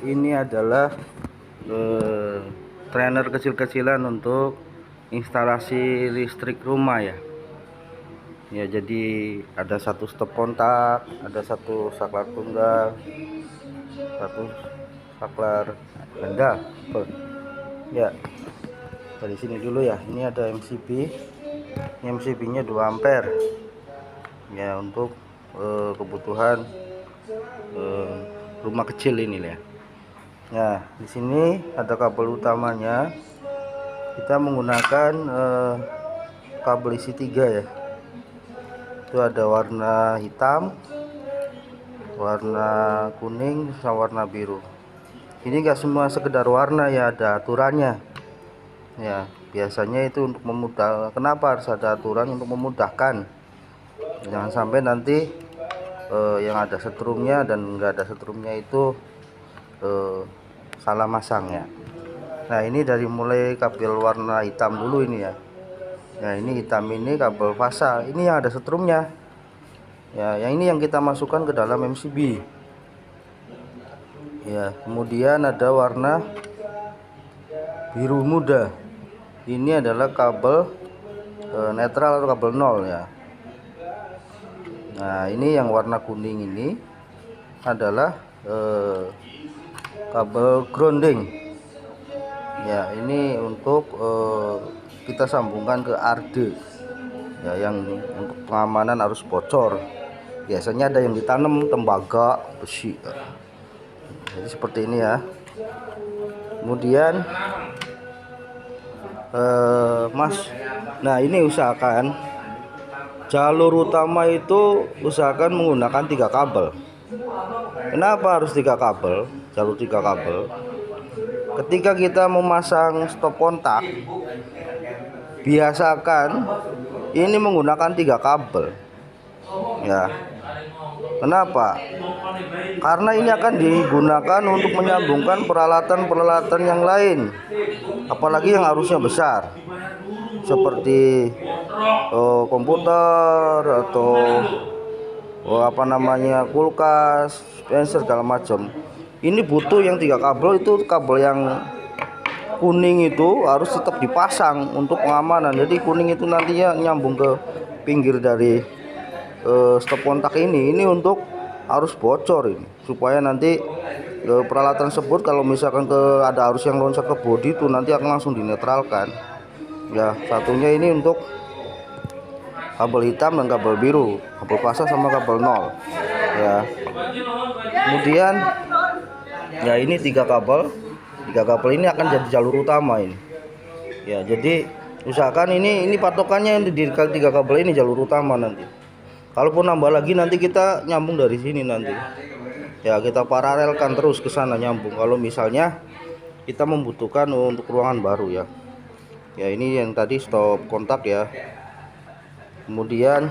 ini adalah trainer kecil-kecilan untuk instalasi listrik rumah ya. Ya, jadi ada satu stop kontak, ada satu saklar tunggal, satu saklar ganda. Ya, dari sini dulu ya. Ini ada MCB. Ini MCB-nya 2 ampere. Ya, untuk kebutuhan rumah kecil ini ya. Nah, di sini ada kabel utamanya. Kita menggunakan kabel isi 3 ya. Itu ada warna hitam, warna kuning, sama warna biru. Ini enggak semua sekedar warna ya, ada aturannya. Ya, biasanya itu untuk memudahkan. Kenapa harus ada aturan? Untuk memudahkan. Jangan sampai nanti yang ada setrumnya dan enggak ada setrumnya itu salah masang ya. Nah, ini dari mulai kabel warna hitam dulu ini ya. Nah, ini hitam, ini kabel fasa, ini yang ada setrumnya ya. Yang ini yang kita masukkan ke dalam MCB ya. Kemudian ada warna biru muda, ini adalah kabel netral atau kabel nol ya. Nah, ini yang warna kuning ini adalah kabel grounding ya. Ini untuk kita sambungkan ke arde ya, yang untuk pengamanan arus bocor. Biasanya ada yang ditanam tembaga besi ya. Jadi seperti ini ya. Kemudian nah, ini usahakan jalur utama itu usahakan menggunakan 3 kabel. Kenapa harus 3 kabel? Jalur 3 kabel. Ketika kita memasang stop kontak, biasakan ini menggunakan 3 kabel ya. Kenapa? Karena ini akan digunakan untuk menyambungkan peralatan-peralatan yang lain, apalagi yang arusnya besar, seperti komputer atau kulkas, dispenser, segala macam. Ini butuh yang 3 kabel. Itu kabel yang kuning itu harus tetap dipasang untuk pengamanan. Jadi kuning itu nantinya nyambung ke pinggir dari stop kontak ini untuk arus bocor ini, supaya nanti peralatan tersebut kalau misalkan ada arus yang loncat ke bodi itu nanti akan langsung dinetralkan ya. Satunya ini untuk kabel hitam dan kabel biru, kabel fasa sama kabel nol ya. Kemudian ya, ini 3 kabel. 3 kabel ini akan jadi jalur utama ini ya. Jadi usahakan ini patokannya di 3 kabel ini jalur utama. Nanti kalaupun nambah lagi, nanti kita nyambung dari sini nanti ya, kita paralelkan terus ke sana nyambung kalau misalnya kita membutuhkan untuk ruangan baru ya. Ya, ini yang tadi stop kontak ya. Kemudian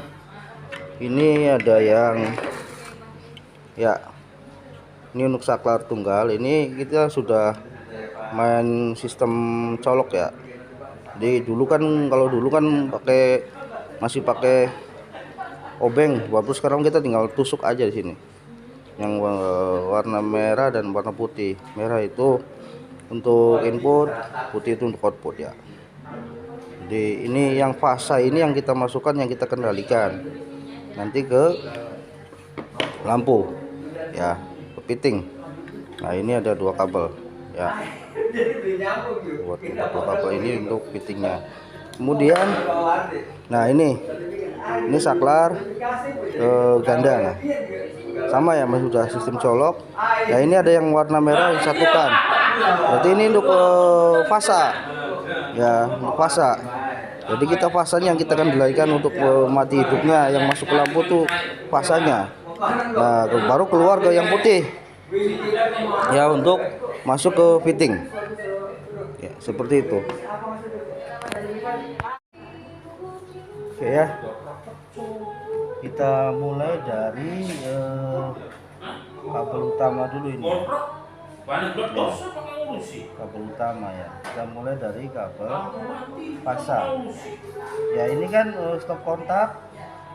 ini ada yang ya, ini untuk saklar tunggal. Ini kita sudah main sistem colok ya. Jadi kalau dulu kan masih pakai obeng, bagus. Sekarang kita tinggal tusuk aja di sini. Yang warna merah dan warna putih. Merah itu untuk input, putih itu untuk output ya. Jadi ini yang fasa ini yang kita masukkan, yang kita kendalikan nanti ke lampu ya, ke fitting. Nah, ini ada 2 kabel ya, buat 2 kabel ini untuk fittingnya. Kemudian nah, ini saklar ganda. Nah, sama ya, masih sudah sistem colok ya. Ini ada yang warna merah disatukan, berarti ini untuk fasa ya, untuk fasa. Jadi kita fasanya yang kita kendalikan untuk mati hidupnya, yang masuk ke lampu tuh fasanya. Nah, baru keluar ke yang putih ya, untuk masuk ke fitting ya, seperti itu. Oke ya, kita mulai dari kabel utama dulu ini ya. Kabel utama ya, kita mulai dari kabel fasa ya. Ini kan stop kontak.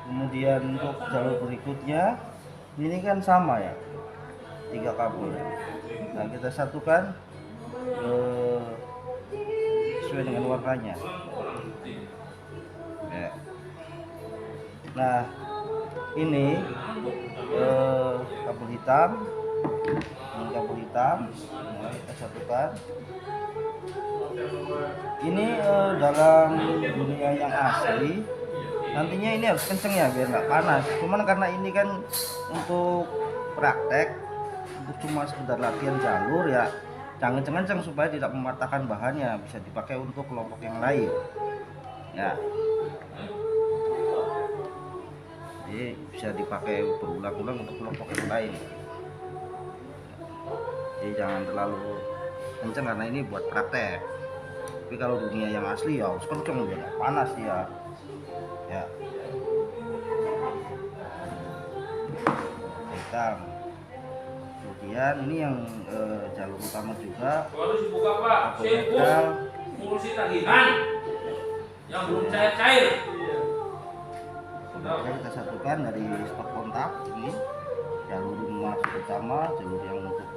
Kemudian untuk jalur berikutnya ini kan sama ya, 3 kabel. Nah, kita satukan sesuai dengan warnanya ya. Nah, ini kabel hitam dengan kabel hitam. Nah, kita satukan. Ini dalam dunia yang asli nantinya ini harus kenceng ya biar nggak panas. Cuman karena ini kan untuk praktek, untuk cuma sekedar latihan jalur ya, jangan kenceng-kenceng supaya tidak mematahkan bahannya, bisa dipakai untuk kelompok yang lain ya. Jadi bisa dipakai berulang-ulang untuk kelompok yang lain. Jadi jangan terlalu kenceng karena ini buat praktek. Tapi kalau dunia yang asli ya harus kenceng biar nggak panas ya. Ya. Hitam. Kemudian ini yang jalur utama juga. Ngurusi tagihan yang belum cair. Kemudian kita satukan dari stop kontak ini jalur masuk utama, jalur yang untuk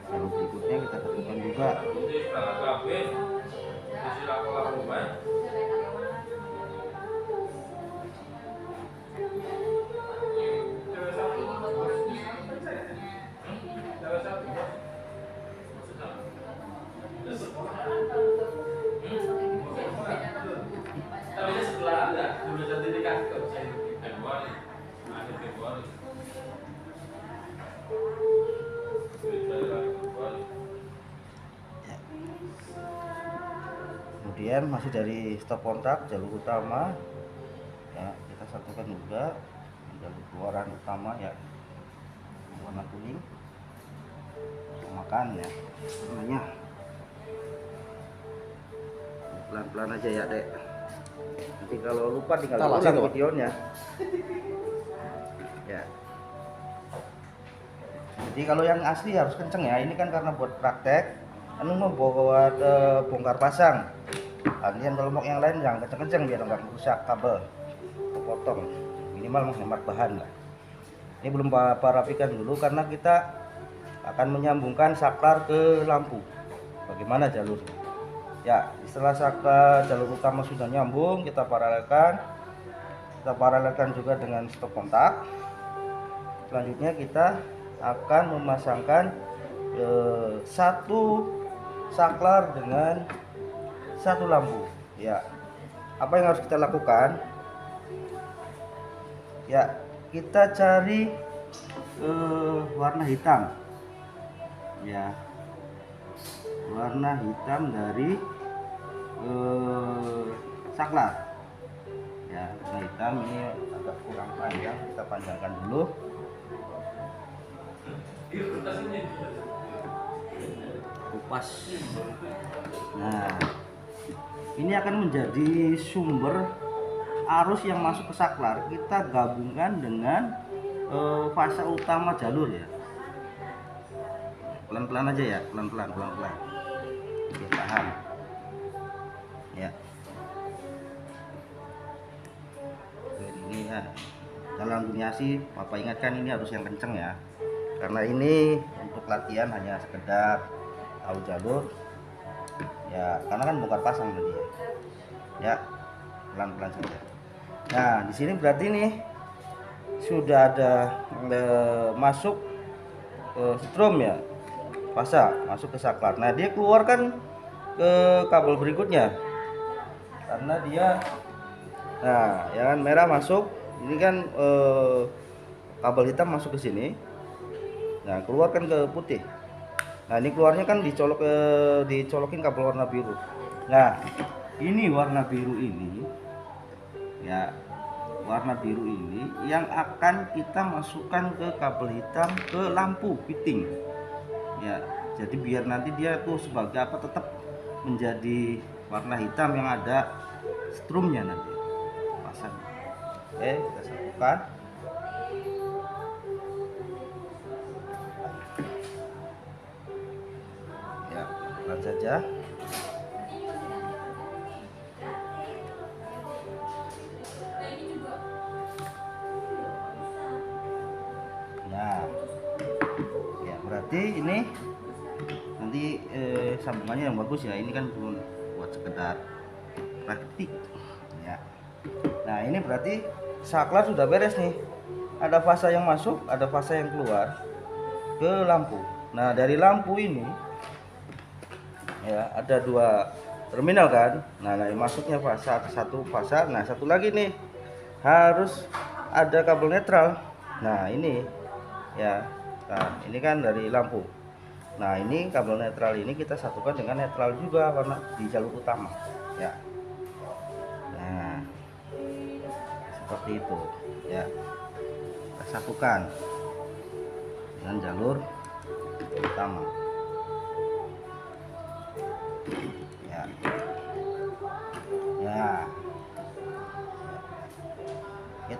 jalur berikutnya kita satukan juga. Kemudian masih dari stop kontak jalur utama ya, kita satukan juga jalur keluaran utama ya, warna kuning, samakan ya warnanya. Pelan-pelan aja ya dek, nanti kalau lupa tinggal ulang videonya ya. Jadi kalau yang asli harus kenceng ya, ini kan karena buat praktek, anu mau buat bongkar pasang. Kalian kelompok yang lain jangan kenceng-kenceng biar nggak rusak kabel, kepotong, minimal menghemat bahan lah. Ini belum rapikan dulu karena kita akan menyambungkan saklar ke lampu. Bagaimana jalurnya? Ya, setelah saklar jalur utama sudah nyambung, kita paralelkan. Kita paralelkan juga dengan stop kontak. Selanjutnya kita akan memasangkan satu saklar dengan satu lampu ya. Apa yang harus kita lakukan ya, kita cari warna hitam ya, warna hitam dari saklar ya. Warna hitam ini agak kurang panjang, kita panjangkan dulu. Kupas. Nah, ini akan menjadi sumber arus yang masuk ke saklar. Kita gabungkan dengan fase utama jalur ya. Pelan-pelan aja ya, pelan-pelan. Biar tahan. Ya. Ini ya. Dalam dunia sih, Bapak ingatkan ini harus yang kenceng ya. Karena ini untuk latihan hanya sekedar tahu jalur. Ya, karena kan bongkar pasang tadi ya. Ya, pelan-pelan saja. Nah, di sini berarti nih sudah ada masuk strom ya, fasa masuk ke saklar. Nah, dia keluarkan ke kabel berikutnya karena dia, nah, ya kan merah masuk. Ini kan kabel hitam masuk ke sini. Nah, keluarkan ke putih. Nah, ini keluarnya kan dicolokin kabel warna biru. Nah, ini warna biru ini ya, warna biru ini yang akan kita masukkan ke kabel hitam ke lampu fitting ya. Jadi biar nanti dia tuh sebagai apa, tetap menjadi warna hitam yang ada strumnya nanti pasang. Oke, kita satukan. Ya, pelan saja. Nah, ya berarti ini nanti sambungannya yang bagus ya. Ini kan cuma buat sekedar praktik ya. Nah ini berarti saklar sudah beres nih, ada fasa yang masuk, ada fasa yang keluar ke lampu. Nah dari lampu ini ya ada 2 terminal kan. Nah masuknya fasa satu fasa. Nah satu lagi nih harus ada kabel netral. Nah ini ya, nah ini kan dari lampu. Nah ini kabel netral ini kita satukan dengan netral juga karena di jalur utama ya. Nah seperti itu ya, kita satukan dengan jalur utama ya.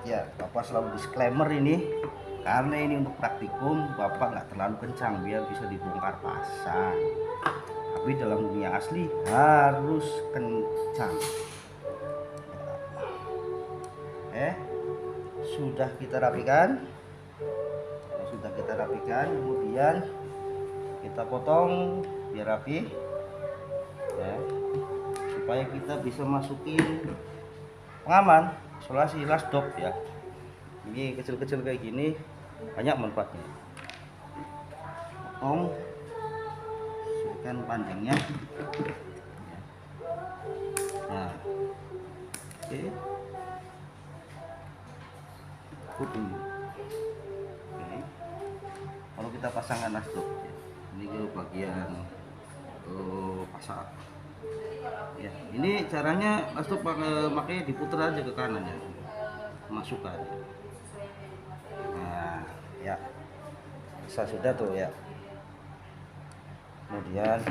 Ya Bapak selalu disclaimer ini karena ini untuk praktikum, Bapak nggak terlalu kencang biar bisa dibongkar pasang, tapi dalam dunia asli harus kencang ya. Sudah kita rapikan, kemudian kita potong biar rapi ya, supaya kita bisa masukin pengaman isolasi lasdop ya. Ini kecil-kecil kayak gini banyak manfaatnya. Potong, sesuaikan panjangnya ya. Nah oke, ini oke. Kalau kita pasangkan lasdop ya, ini ke bagian pasang ya. Ini caranya lasdop makanya diputar aja ke kanan ya, masukkan. Nah ya bisa sudah tuh ya. Kemudian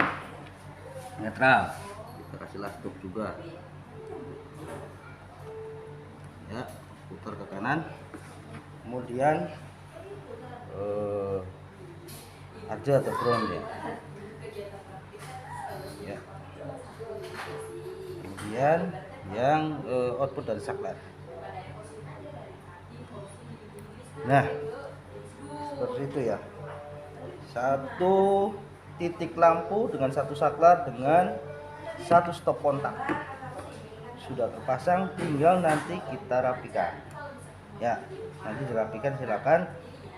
netral kita kasih lasdop juga ya, putar ke kanan. Kemudian ada atau ground ya. Kemudian yang output dari saklar. Nah seperti itu ya, satu titik lampu dengan satu saklar dengan satu stop kontak sudah terpasang, tinggal nanti kita rapikan ya. Nanti dirapikan silakan,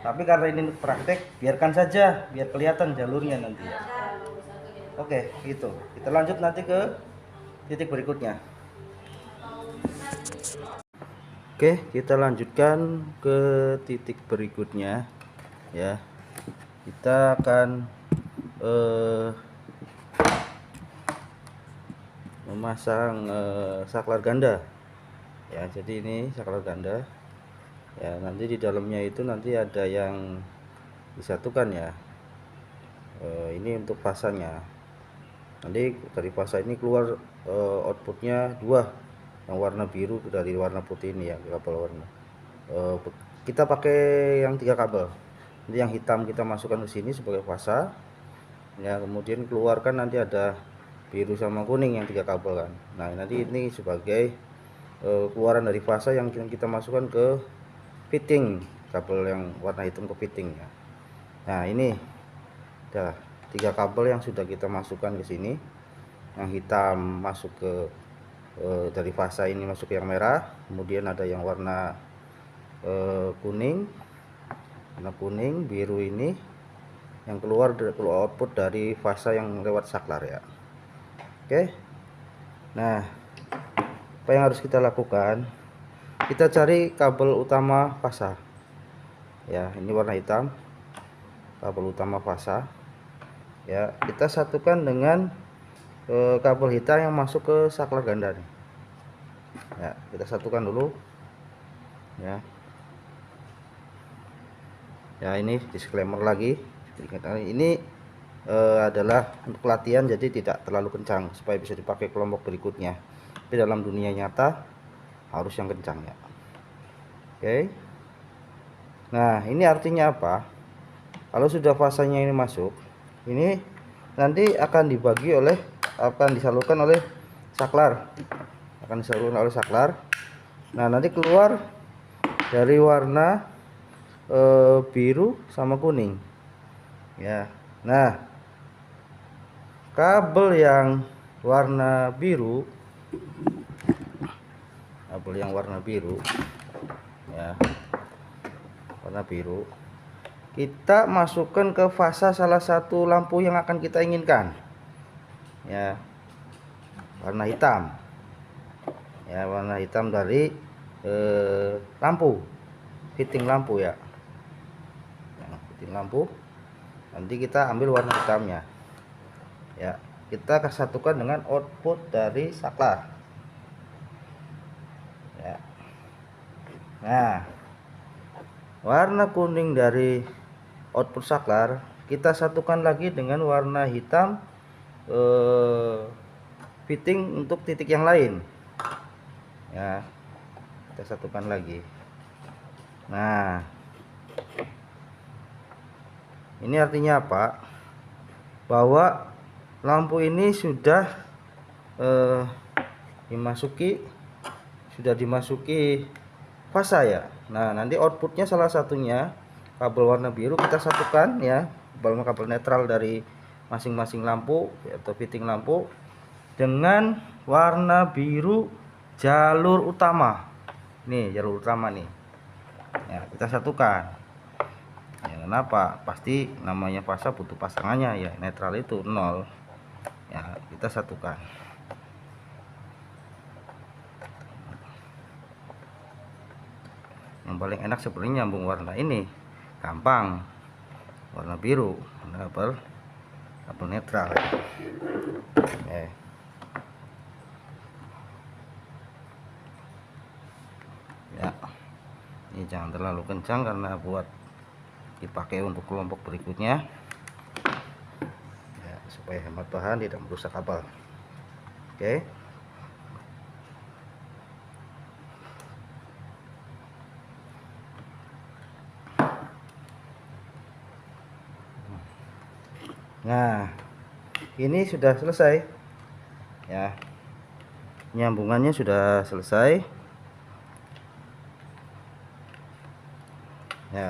tapi karena ini praktek biarkan saja biar kelihatan jalurnya nanti ya. Oke gitu, kita lanjut nanti ke titik berikutnya. Oke, kita lanjutkan ke titik berikutnya ya. Kita akan memasang saklar ganda ya. Jadi ini saklar ganda ya, nanti di dalamnya itu nanti ada yang disatukan ya. Ini untuk fasanya. Nanti dari fasa ini keluar outputnya 2, yang warna biru dari warna putih ini ya, kabel warna. Kita pakai yang 3 kabel. Nanti yang hitam kita masukkan ke sini sebagai fasa ya, kemudian keluarkan nanti ada biru sama kuning yang 3 kabel kan. Nah nanti ini sebagai keluaran dari fasa yang kita masukkan ke fitting, kabel yang warna hitam ke fitting ya. Nah ini ada 3 kabel yang sudah kita masukkan ke sini. Yang hitam masuk ke dari fasa ini masuk ke yang merah, kemudian ada yang warna kuning, biru ini yang keluar output dari fasa yang lewat saklar ya. Oke. Nah apa yang harus kita lakukan, kita cari kabel utama fasa ya. Ini warna hitam, kabel utama fasa ya, kita satukan dengan kabel hitam yang masuk ke saklar ganda nih ya. Kita satukan dulu ya. Ya ini disclaimer lagi, ini adalah untuk latihan jadi tidak terlalu kencang supaya bisa dipakai kelompok berikutnya, tapi dalam dunia nyata harus yang kencang ya. Oke. Nah ini artinya apa, kalau sudah fasanya ini masuk, ini nanti akan disalurkan oleh saklar, Nah nanti keluar dari warna biru sama kuning ya. Nah kabel yang warna biru, ya, warna biru, kita masukkan ke fasa salah satu lampu yang akan kita inginkan, ya, warna hitam, ya, warna hitam dari lampu, fitting lampu, ya, fitting lampu. Nanti kita ambil warna hitamnya, ya, kita satukan dengan output dari saklar, ya. Nah, warna kuning dari output saklar kita satukan lagi dengan warna hitam fitting untuk titik yang lain, ya, kita satukan lagi. Nah, ini artinya apa? Bahwa lampu ini sudah dimasuki fasa, ya. Nah, nanti outputnya salah satunya kabel warna biru kita satukan, ya, kabel netral dari masing-masing lampu atau fitting lampu dengan warna biru jalur utama. Nih, jalur utama nih, ya, kita satukan. Ya, kenapa? Pasti namanya fasa butuh pasangannya, ya, netral itu 0, ya, kita satukan. Yang paling enak sebenarnya nyambung warna ini, gampang, warna biru, kabel netral, ya. Ini jangan terlalu kencang karena buat dipakai untuk kelompok berikutnya, ya, supaya hemat bahan, tidak merusak kabel. Oke. Nah, ini sudah selesai, ya, nyambungannya sudah selesai, ya.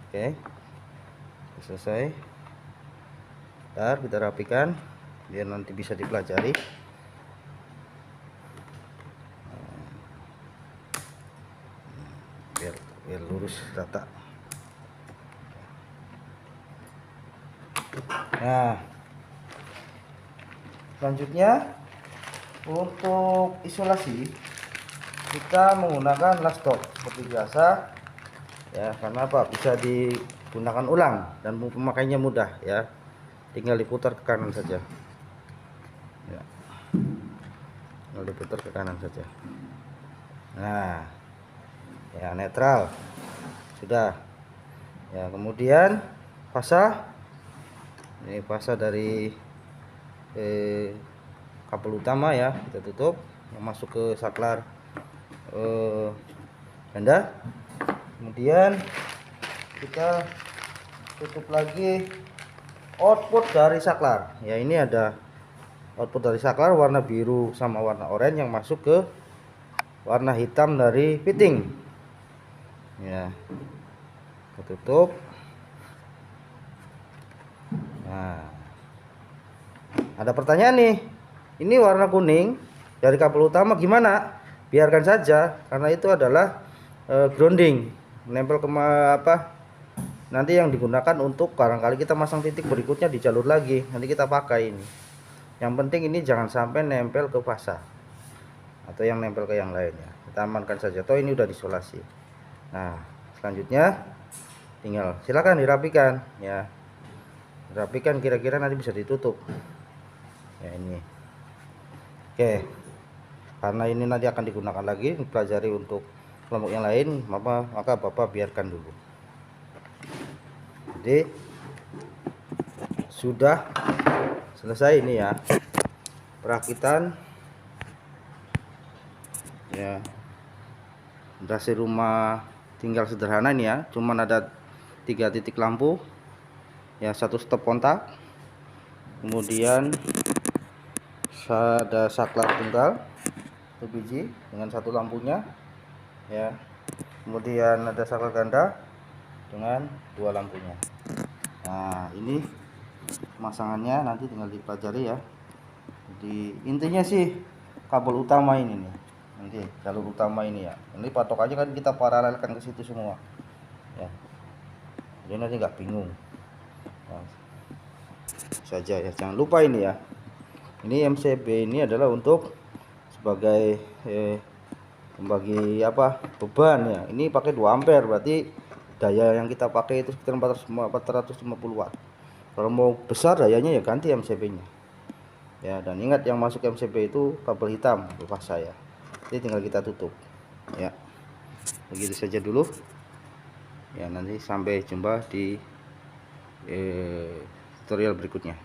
Oke, selesai. Ntar kita rapikan biar nanti bisa dipelajari. Biar lurus rata. Nah, selanjutnya untuk isolasi kita menggunakan las stop seperti biasa, ya, karena apa, bisa digunakan ulang dan pemakainya mudah, ya, tinggal diputar ke kanan saja, ya, tinggal diputar ke kanan saja. Nah, ya, netral sudah, ya. Kemudian fasa, ini fasa dari kabel utama, ya, kita tutup, yang masuk ke saklar ganda. Kemudian kita tutup lagi output dari saklar, ya. Ini ada output dari saklar warna biru sama warna oranye yang masuk ke warna hitam dari fitting, ya. Kita tutup. Nah, ada pertanyaan nih, ini warna kuning dari kabel utama gimana? Biarkan saja, karena itu adalah grounding, menempel ke nanti yang digunakan untuk barangkali kita masang titik berikutnya di jalur lagi, nanti kita pakai ini. Yang penting ini jangan sampai nempel ke fasa atau yang nempel ke yang lainnya, kita amankan saja, toh ini udah diisolasi. Nah, selanjutnya tinggal silakan dirapikan, ya, rapikan kira-kira nanti bisa ditutup, ya, ini. Oke, karena ini nanti akan digunakan lagi pelajari untuk kelompok yang lain, maka Bapak biarkan dulu. Jadi sudah selesai ini, ya, perakitan, ya, dasi rumah tinggal sederhana ini, ya, cuman ada 3 titik lampu, ya, 1 stop kontak, kemudian ada saklar tunggal 1 biji dengan 1 lampunya, ya, kemudian ada saklar ganda dengan 2 lampunya. Nah, ini pemasangannya nanti tinggal dipelajari ya. Jadi intinya sih kabel utama ini nih, nanti jalur utama ini ya, ini patokannya kan kita paralelkan ke situ semua ya, jadi nanti nggak bingung. Nah, saja ya, jangan lupa ini ya, ini MCB ini adalah untuk sebagai membagi apa beban ya. Ini pakai 2 ampere, berarti daya yang kita pakai itu sekitar 450 watt. Kalau mau besar dayanya ya ganti MCB nya ya. Dan ingat yang masuk MCB itu kabel hitam lepas saya, jadi tinggal kita tutup ya. Begitu saja dulu ya, nanti sampai jumpa di tutorial berikutnya.